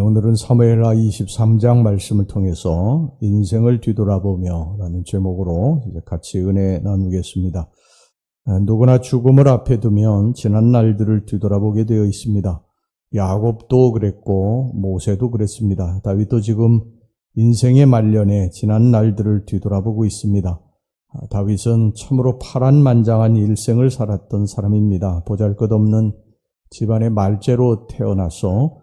오늘은 사무엘하 23장 말씀을 통해서 인생을 뒤돌아보며 라는 제목으로 이제 같이 은혜 나누겠습니다. 누구나 죽음을 앞에 두면 지난 날들을 뒤돌아보게 되어 있습니다. 야곱도 그랬고 모세도 그랬습니다. 다윗도 지금 인생의 말년에 지난 날들을 뒤돌아보고 있습니다. 다윗은 참으로 파란만장한 일생을 살았던 사람입니다. 보잘것없는 집안의 말째로 태어나서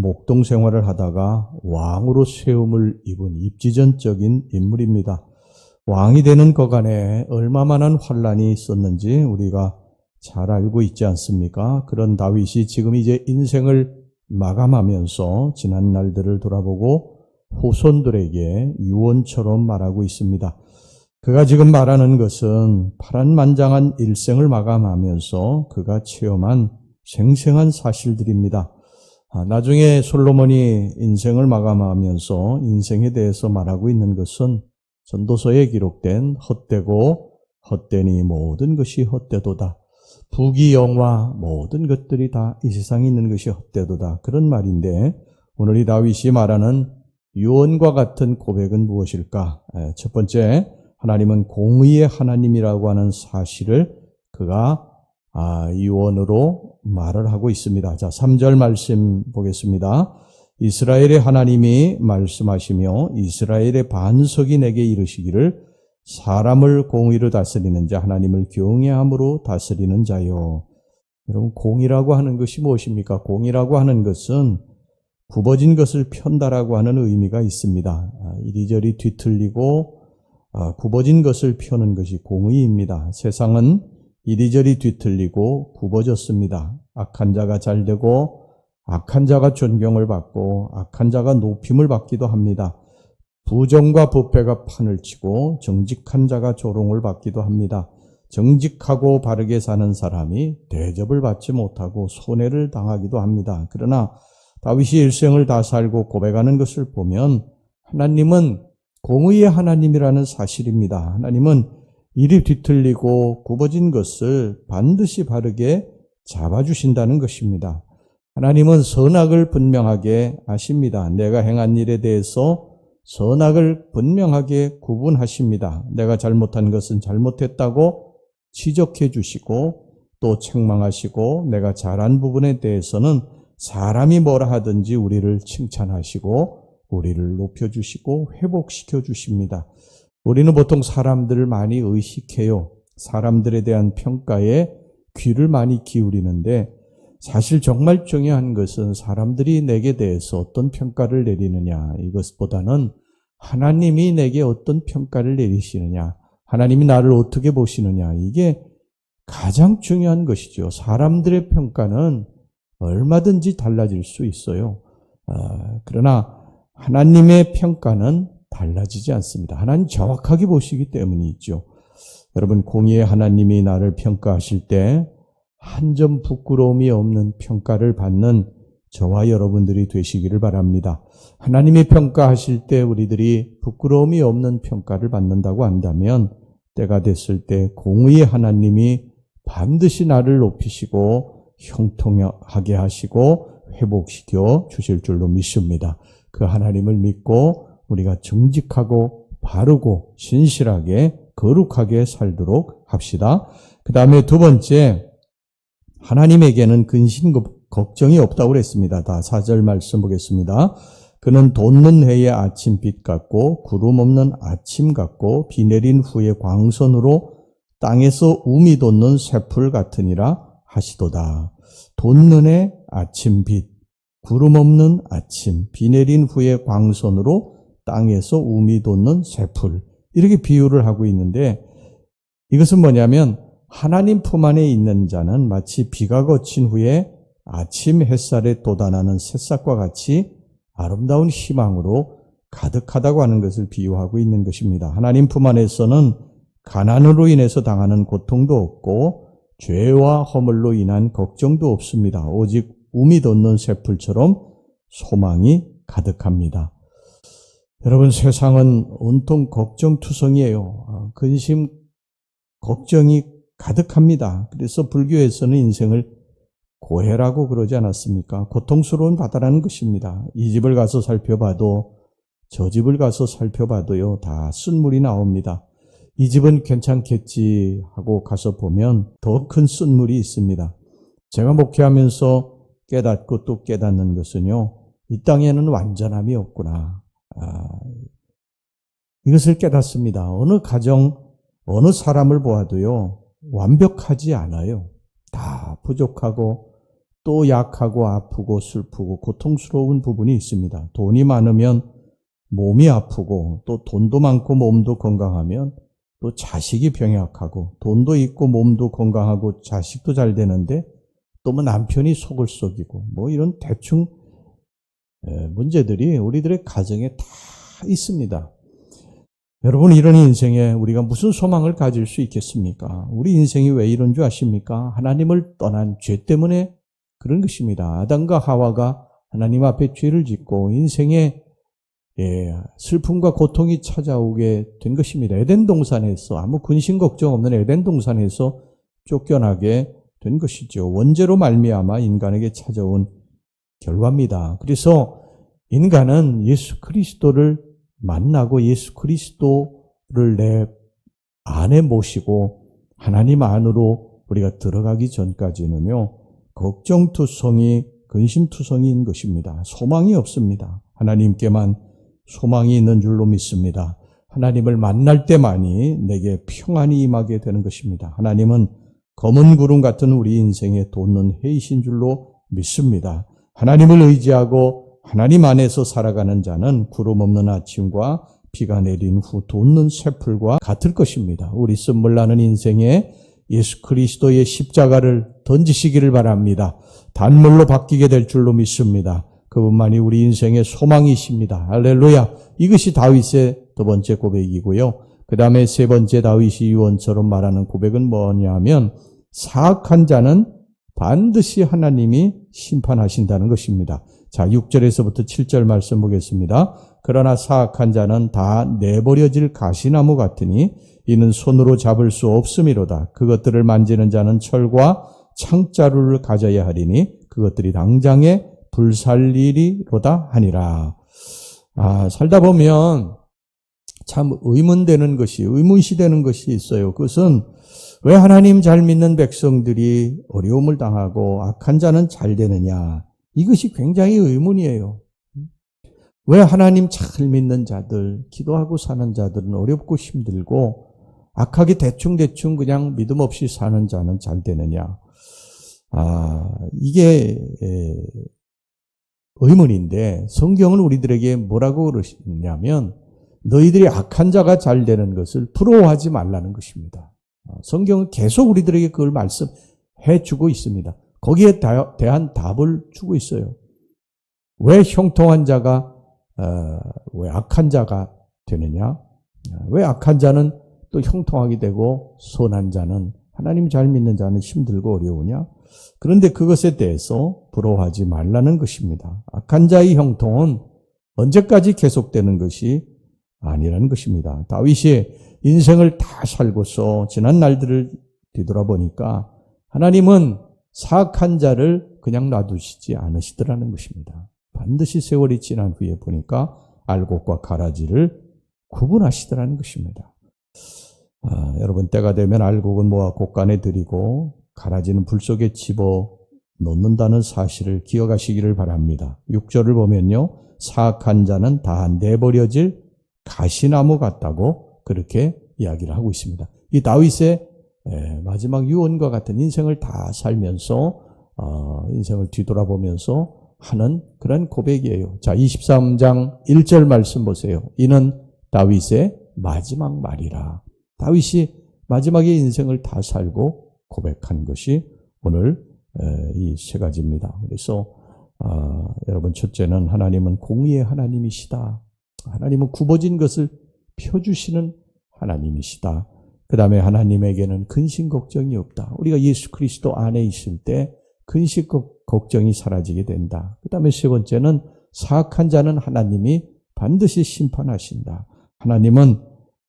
목동 생활을 하다가 왕으로 세움을 입은 입지전적인 인물입니다. 왕이 되는 거간에 얼마만한 환란이 있었는지 우리가 잘 알고 있지 않습니까? 그런 다윗이 지금 이제 인생을 마감하면서 지난 날들을 돌아보고 후손들에게 유언처럼 말하고 있습니다. 그가 지금 말하는 것은 파란만장한 일생을 마감하면서 그가 체험한 생생한 사실들입니다. 나중에 솔로몬이 인생을 마감하면서 인생에 대해서 말하고 있는 것은 전도서에 기록된 헛되고 헛되니 모든 것이 헛되도다. 부귀영화 모든 것들이 다 이 세상에 있는 것이 헛되도다. 그런 말인데 오늘 이 다윗이 말하는 유언과 같은 고백은 무엇일까? 첫 번째, 하나님은 공의의 하나님이라고 하는 사실을 그가 유언으로 말을 하고 있습니다. 자, 3절 말씀 보겠습니다. 이스라엘의 하나님이 말씀하시며 이스라엘의 반석이 내게 이르시기를 사람을 공의로 다스리는 자 하나님을 경외함으로 다스리는 자요. 여러분, 공의라고 하는 것이 무엇입니까? 공의라고 하는 것은 굽어진 것을 편다라고 하는 의미가 있습니다. 이리저리 뒤틀리고 굽어진 것을 펴는 것이 공의입니다. 세상은 이리저리 뒤틀리고 굽어졌습니다. 악한 자가 잘되고 악한 자가 존경을 받고 악한 자가 높임을 받기도 합니다. 부정과 부패가 판을 치고 정직한 자가 조롱을 받기도 합니다. 정직하고 바르게 사는 사람이 대접을 받지 못하고 손해를 당하기도 합니다. 그러나 다윗이 일생을 다 살고 고백하는 것을 보면 하나님은 공의의 하나님이라는 사실입니다. 하나님은 이리 뒤틀리고 굽어진 것을 반드시 바르게 잡아주신다는 것입니다. 하나님은 선악을 분명하게 아십니다. 내가 행한 일에 대해서 선악을 분명하게 구분하십니다. 내가 잘못한 것은 잘못했다고 지적해 주시고 또 책망하시고 내가 잘한 부분에 대해서는 사람이 뭐라 하든지 우리를 칭찬하시고 우리를 높여주시고 회복시켜 주십니다. 우리는 보통 사람들을 많이 의식해요. 사람들에 대한 평가에 귀를 많이 기울이는데 사실 정말 중요한 것은 사람들이 내게 대해서 어떤 평가를 내리느냐 이것보다는 하나님이 내게 어떤 평가를 내리시느냐, 하나님이 나를 어떻게 보시느냐, 이게 가장 중요한 것이죠. 사람들의 평가는 얼마든지 달라질 수 있어요. 그러나 하나님의 평가는 달라지지 않습니다. 하나님 정확하게 보시기 때문이죠. 여러분, 공의의 하나님이 나를 평가하실 때 한 점 부끄러움이 없는 평가를 받는 저와 여러분들이 되시기를 바랍니다. 하나님이 평가하실 때 우리들이 부끄러움이 없는 평가를 받는다고 한다면 때가 됐을 때 공의의 하나님이 반드시 나를 높이시고 형통하게 하시고 회복시켜 주실 줄로 믿습니다. 그 하나님을 믿고 우리가 정직하고 바르고 신실하게 거룩하게 살도록 합시다. 그 다음에 두 번째, 하나님에게는 근심 걱정이 없다고 그랬습니다. 다 4절 말씀 보겠습니다. 그는 돋는 해의 아침빛 같고 구름 없는 아침 같고 비 내린 후에 광선으로 땅에서 움이 돋는 새풀 같으니라 하시도다. 돋는 해 아침빛, 구름 없는 아침, 비 내린 후에 광선으로 땅에서 움이 돋는 새풀, 이렇게 비유를 하고 있는데 이것은 뭐냐면 하나님 품 안에 있는 자는 마치 비가 거친 후에 아침 햇살에 돋아나는 새싹과 같이 아름다운 희망으로 가득하다고 하는 것을 비유하고 있는 것입니다. 하나님 품 안에서는 가난으로 인해서 당하는 고통도 없고 죄와 허물로 인한 걱정도 없습니다. 오직 움이 돋는 새풀처럼 소망이 가득합니다. 여러분, 세상은 온통 걱정투성이에요. 근심, 걱정이 가득합니다. 그래서 불교에서는 인생을 고해라고 그러지 않았습니까? 고통스러운 바다라는 것입니다. 이 집을 가서 살펴봐도 저 집을 가서 살펴봐도요, 다 쓴물이 나옵니다. 이 집은 괜찮겠지 하고 가서 보면 더 큰 쓴물이 있습니다. 제가 목회하면서 깨닫고 또 깨닫는 것은요, 이 땅에는 완전함이 없구나. 이것을 깨닫습니다. 어느 가정, 어느 사람을 보아도요, 완벽하지 않아요. 다 부족하고 또 약하고 아프고 슬프고 고통스러운 부분이 있습니다. 돈이 많으면 몸이 아프고 또 돈도 많고 몸도 건강하면 또 자식이 병약하고 돈도 있고 몸도 건강하고 자식도 잘 되는데 또 뭐 남편이 속을 썩이고 뭐 이런 대충 문제들이 우리들의 가정에 다 있습니다. 여러분, 이런 인생에 우리가 무슨 소망을 가질 수 있겠습니까? 우리 인생이 왜 이런 줄 아십니까? 하나님을 떠난 죄 때문에 그런 것입니다. 아담과 하와가 하나님 앞에 죄를 짓고 인생에 슬픔과 고통이 찾아오게 된 것입니다. 에덴 동산에서 아무 근심 걱정 없는 에덴 동산에서 쫓겨나게 된 것이죠. 원죄로 말미암아 인간에게 찾아온 결과입니다. 그래서 인간은 예수 그리스도를 만나고 예수 그리스도를 내 안에 모시고 하나님 안으로 우리가 들어가기 전까지는요, 걱정투성이, 근심투성이인 것입니다. 소망이 없습니다. 하나님께만 소망이 있는 줄로 믿습니다. 하나님을 만날 때만이 내게 평안이 임하게 되는 것입니다. 하나님은 검은 구름 같은 우리 인생에 돋는 해이신 줄로 믿습니다. 하나님을 의지하고 하나님 안에서 살아가는 자는 구름 없는 아침과 비가 내린 후 돋는 새풀과 같을 것입니다. 우리 쓴물 나는 인생에 예수 그리스도의 십자가를 던지시기를 바랍니다. 단물로 바뀌게 될 줄로 믿습니다. 그분만이 우리 인생의 소망이십니다. 할렐루야. 이것이 다윗의 두 번째 고백이고요. 그 다음에 세 번째 다윗이 유언처럼 말하는 고백은 뭐냐면 사악한 자는 반드시 하나님이 심판하신다는 것입니다. 자, 6절에서부터 7절 말씀 보겠습니다. 그러나 사악한 자는 다 내버려질 가시나무 같으니 이는 손으로 잡을 수 없음이로다. 그것들을 만지는 자는 철과 창자루를 가져야 하리니 그것들이 당장에 불살리리로다 하니라. 살다 보면 참 의문시되는 것이 있어요. 그것은 왜 하나님 잘 믿는 백성들이 어려움을 당하고 악한 자는 잘 되느냐. 이것이 굉장히 의문이에요. 왜 하나님 잘 믿는 자들, 기도하고 사는 자들은 어렵고 힘들고 악하게 대충 그냥 믿음 없이 사는 자는 잘 되느냐. 이게 의문인데 성경은 우리들에게 뭐라고 그러시냐면 너희들이 악한 자가 잘 되는 것을 부러워하지 말라는 것입니다. 성경은 계속 우리들에게 그걸 말씀해 주고 있습니다. 거기에 대한 답을 주고 있어요. 왜 형통한 자가 왜 악한 자가 되느냐? 왜 악한 자는 또 형통하게 되고 선한 자는 하나님 잘 믿는 자는 힘들고 어려우냐? 그런데 그것에 대해서 부러워하지 말라는 것입니다. 악한 자의 형통은 언제까지 계속되는 것이 아니라는 것입니다. 다윗이 인생을 다 살고서 지난 날들을 뒤돌아보니까 하나님은 사악한 자를 그냥 놔두시지 않으시더라는 것입니다. 반드시 세월이 지난 후에 보니까 알곡과 가라지를 구분하시더라는 것입니다. 여러분, 때가 되면 알곡은 모아 곡간에 들이고 가라지는 불 속에 집어 놓는다는 사실을 기억하시기를 바랍니다. 6절을 보면요, 사악한 자는 다 내버려질 가시나무 같다고 그렇게 이야기를 하고 있습니다. 이 다윗의 마지막 유언과 같은 인생을 다 살면서 인생을 뒤돌아보면서 하는 그런 고백이에요. 자, 23장 1절 말씀 보세요. 이는 다윗의 마지막 말이라. 다윗이 마지막에 인생을 다 살고 고백한 것이 오늘 이 세 가지입니다. 그래서 여러분, 첫째는 하나님은 공의의 하나님이시다. 하나님은 굽어진 것을 펴주시는 하나님이시다. 그 다음에 하나님에게는 근심 걱정이 없다. 우리가 예수 그리스도 안에 있을 때 근심 걱정이 사라지게 된다. 그 다음에 세 번째는 사악한 자는 하나님이 반드시 심판하신다. 하나님은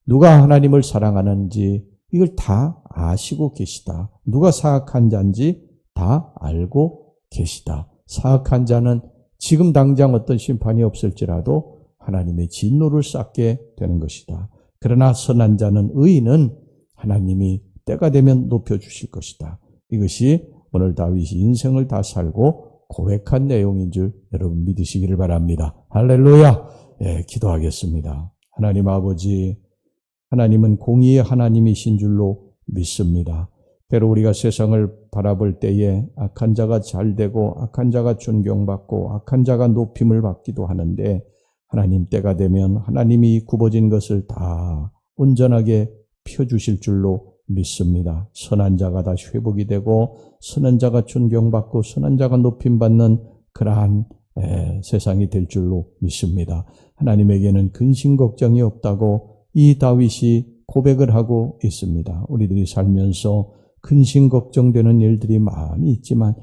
누가 하나님을 사랑하는지 이걸 다 아시고 계시다. 누가 사악한 자인지 다 알고 계시다. 사악한 자는 지금 당장 어떤 심판이 없을지라도 하나님의 진노를 쌓게 되는 것이다. 그러나 선한 자는, 의인은 하나님이 때가 되면 높여주실 것이다. 이것이 오늘 다윗이 인생을 다 살고 고백한 내용인 줄 여러분 믿으시기를 바랍니다. 할렐루야. 기도하겠습니다. 하나님 아버지, 하나님은 공의의 하나님이신 줄로 믿습니다. 때로 우리가 세상을 바라볼 때에 악한 자가 잘되고 악한 자가 존경받고 악한 자가 높임을 받기도 하는데, 하나님 때가 되면 하나님이 굽어진 것을 다 온전하게 펴주실 줄로 믿습니다. 선한 자가 다시 회복이 되고 선한 자가 존경받고 선한 자가 높임받는 그러한 세상이 될 줄로 믿습니다. 하나님에게는 근심 걱정이 없다고 이 다윗이 고백을 하고 있습니다. 우리들이 살면서 근심 걱정되는 일들이 많이 있지만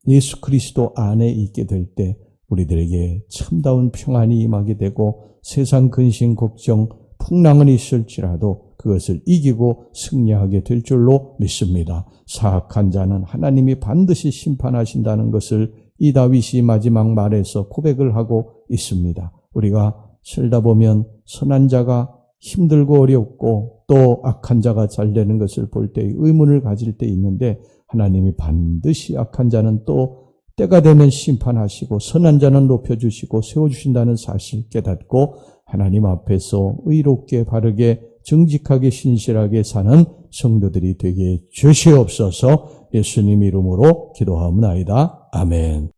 예수 그리스도 안에 있게 될 때 우리들에게 참다운 평안이 임하게 되고, 세상 근심 걱정 풍랑은 있을지라도 그것을 이기고 승리하게 될 줄로 믿습니다. 사악한 자는 하나님이 반드시 심판하신다는 것을 이 다윗이 마지막 말에서 고백을 하고 있습니다. 우리가 살다 보면 선한 자가 힘들고 어렵고 또 악한 자가 잘 되는 것을 볼 때 의문을 가질 때 있는데, 하나님이 반드시 악한 자는 또 때가 되면 심판하시고 선한 자는 높여주시고 세워주신다는 사실 깨닫고 하나님 앞에서 의롭게 바르게 정직하게 신실하게 사는 성도들이 되게 주시옵소서. 예수님 이름으로 기도하옵나이다. 아멘.